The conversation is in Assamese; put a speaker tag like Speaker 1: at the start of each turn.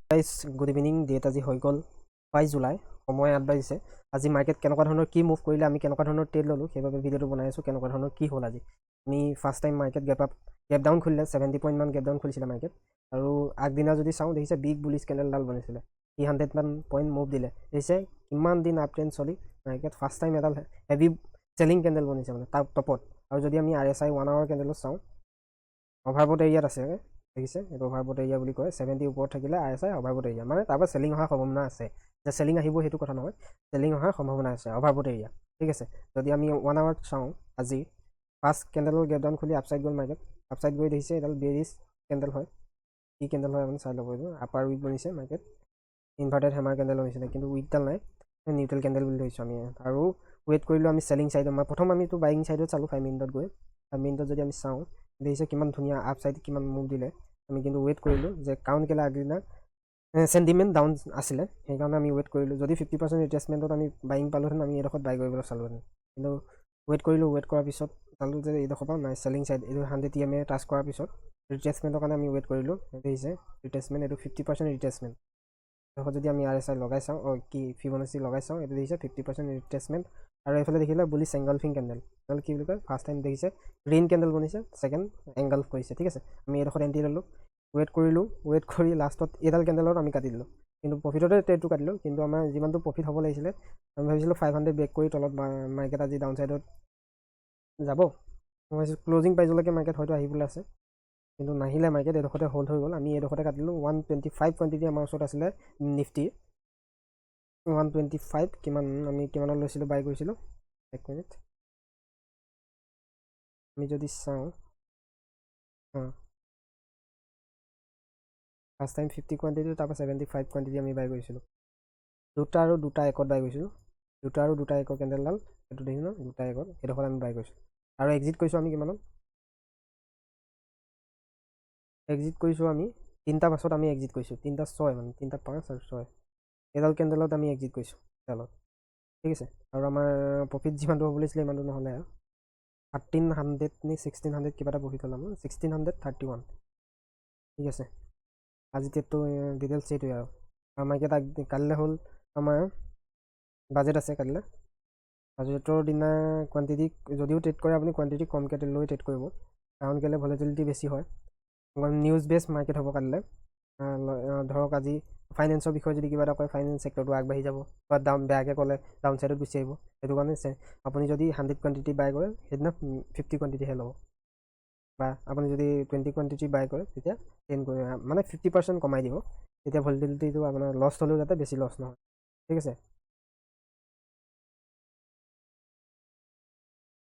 Speaker 1: Guys good evening. ডেট আজি হৈ গ'ল 22 জুলাই, সময় 8 বাজিছে। আজি মাৰ্কেট কেনেকুৱা ধৰণৰ কি মুভ কৰিলে, আমি কেনেকুৱা ধৰণৰ ট্ৰেড ল'লোঁ, সেইবাবে ভিডিঅ'টো বনাই আছোঁ। কেনেকুৱা ধৰণৰ কি হ'ল আজি আমি first time market gap down খুলিলে 70 পইণ্ট মান গেপ ডাউন খুলিছিলে মাৰ্কেট। আৰু আগদিনা যদি চাওঁ দেখিছে বিগ বুলিছ কেণ্ডেলডাল বনিছিলে, 300 মান পইণ্ট মুভ দিলে। দেখিছে কিমান দিন আপ ট্ৰেণ্ড চলি মাৰ্কেট ফাৰ্ষ্ট টাইম এডাল হেভি চেলিং কেণ্ডেল বনিছে, মানে তাৰ টপত। আৰু যদি আমি RSI 1 আৱাৰ কেণ্ডেলত চাওঁ, অভাৰবট এৰিয়াত আছে, দেখিছে এইটো অভাৰবট এৰিয়া বুলি কয়। 70 ওপৰত থাকিলে RSI অভাৰবট এৰিয়া, মানে তাৰ পৰা চেলিং অহাৰ সম্ভাৱনা আছে। যে চেলিং আহিব সেইটো কথা নহয়, চেলিং অহাৰ সম্ভাৱনা আছে অভাৰবট এৰিয়া, ঠিক আছে। যদি আমি 1 আৱাৰত চাওঁ, আজি ফাৰ্ষ্ট কেণ্ডেলৰ গেপ ডাউন খুলি আপচাইড গ'ল মাৰ্কেট। আপচাইড গৈ দেখিছে এডাল বেৰিছ কেণ্ডেল হয়, কি কেণ্ডেল হয় আপুনি চাই ল'ব। এইটো upper week বনিছে market, inverted hammer candle বনিছিলে, কিন্তু উইকডাল নাই, নিউট্ৰেল কেণ্ডেল বুলি ধৰিছোঁ আমি। আৰু ৱেইট কৰিলোঁ আমি চেলিং ছাইডত। প্ৰথম আমিতো বাইং ছাইডত চালোঁ 5 মিনিটত গৈ। 5 মিনিটত যদি আমি চাওঁ, দেখিছে কিমান ধুনীয়া আপ ছাইড কিমান মুভ দিলে। আমি কিন্তু ৱেইট কৰিলোঁ, যে কাৰণ কেলৈ আগদিনা চেণ্টিমেণ্ট ডাউন আছিলে, সেইকাৰণে আমি ৱেইট কৰিলোঁ। যদি 50% ৰিট্ৰেচমেণ্টত আমি বাইং পালোঁহেঁতেন, আমি এইডোখৰত বাই কৰিবলৈ চালোঁহেঁতেন। কিন্তু ৱেইট কৰিলোঁ, ৱেইট কৰাৰ পিছত চালোঁ যে এইডোখৰ পৰা নাই চেলিং ছাইড, এইটো 100 EMA টাচ কৰাৰ পিছত ৰিট্ৰেচমেণ্টৰ কাৰণে আমি ৱেইট কৰিলোঁ। দেখিছে ৰিট্ৰেচমেণ্ট, এইটো 50% ৰিট্ৰেচমেণ্ট। এইডোখৰত যদি আমি RSI লগাই চাওঁ, ফিবনাচি লগাই চাওঁ, এইটো দেখিছে 50% ৰিট্ৰেচমেণ্ট। আৰু এইফালে দেখিলে বুলিছ এংগলফিং কেণ্ডেল, কি বুলি কয়, ফাৰ্ষ্ট টাইম দেখিছে গ্ৰীণ কেণ্ডেল বনিছে, ছেকেণ্ড এংগলফ কৰিছে, ঠিক আছে। আমি এইডোখৰত এণ্ট্ৰি ল'লোঁ, ৱেইট কৰিলোঁ, ৱেইট কৰি লাষ্টত এইডাল কেণ্ডেলত আমি কাটি দিলোঁ। কিন্তু প্ৰফিটতে ট্ৰেডটো কাটিলোঁ, কিন্তু আমাৰ যিমানটো প্ৰফিট হ'ব লাগিছিলে, আমি ভাবিছিলোঁ 500 ব্ৰেক কৰি তলত মাৰ্কেট আজি ডাউন ছাইডত যাব। মই ভাবিছোঁ ক্লজিং প্ৰাইজলৈকে মাৰ্কেট হয়তো আহিবলৈ আছে, কিন্তু নাহিলে মাৰ্কেট, এইডোখৰতে হোল্ড হৈ গ'ল। আমি এইডোখৰতে কাটিলোঁ। 125 কোৱাণ্টিটি আমাৰ ওচৰত আছিলে নিফটি, 125 কিমান, আমি কিমানত লৈছিলোঁ বাই কৰিছিলোঁ, এক মিনিট আমি যদি চাওঁ, ফাৰ্ষ্ট টাইম 50 কোৱাণ্টিটি, তাৰপৰা 75 কোৱাণ্টিটি আমি বাই কৰিছিলোঁ। দুটা আৰু দুটা একত বাই কৰিছিলোঁ, দুটা আৰু দুটা একৰ কেণ্ডেলডাল, এইটো দেখি ন, দুটা একত, এইডোখৰত আমি বাই কৰিছোঁ। আৰু এক্সিট কৰিছোঁ আমি কিমানত, এক্সিট কৰিছোঁ আমি 3টা পাছত আমি এক্সিট কৰিছোঁ, 3টা 6, মানে 3টা 5 আৰু 6, এইডাল কেণ্ডেলত আমি এক্সিট কৰিছোঁ তেলত, ঠিক আছে। আৰু আমাৰ প্ৰফিট যিমানটো হ'ব লাগিছিলে ইমানটো নহ'লে, 1300 নে 1600 কিবা এটা প্ৰফিট হ'ল আমাৰ, 1631, ঠিক আছে। আজি ট্ৰেডটো ডিটেইলছ এইটোৱে আৰু মাৰ্কেট কালিলৈ হ'ল আমাৰ বাজেট আছে কালিলৈ। বাজেটৰ দিনা কোৱাণ্টিটি যদিও ট্ৰেড কৰে, আপুনি কোৱাণ্টিটি কমকৈ লৈ ট্ৰেড কৰিব, কাৰণ কেলৈ ভলেটিলিটি বেছি হয়। নিউজ বেছ মাৰ্কেট হ'ব কালিলৈ। ধৰক আজি ফাইনেন্সৰ বিষয়ে যদি কিবা এটা কয়, ফাইনেন্স ছেক্টৰটো আগবাঢ়ি যাব, বা বেয়াকৈ ক'লে ডাউন ছাইডত গুচি আহিব। সেইটো কাৰণে আপুনি যদি 100 কোৱাণ্টিটি বাই কৰে, সেইদিনা 50 কোৱাণ্টিটিহে ল'ব। বা আপুনি যদি 20 কোৱাণ্টিটি বাই কৰে, তেতিয়া 10 মানে 50% কমাই দিব, তেতিয়া ভলিটিলিটিটো আপোনাৰ লছ হ'লেও যাতে বেছি লছ নহয়, ঠিক আছে।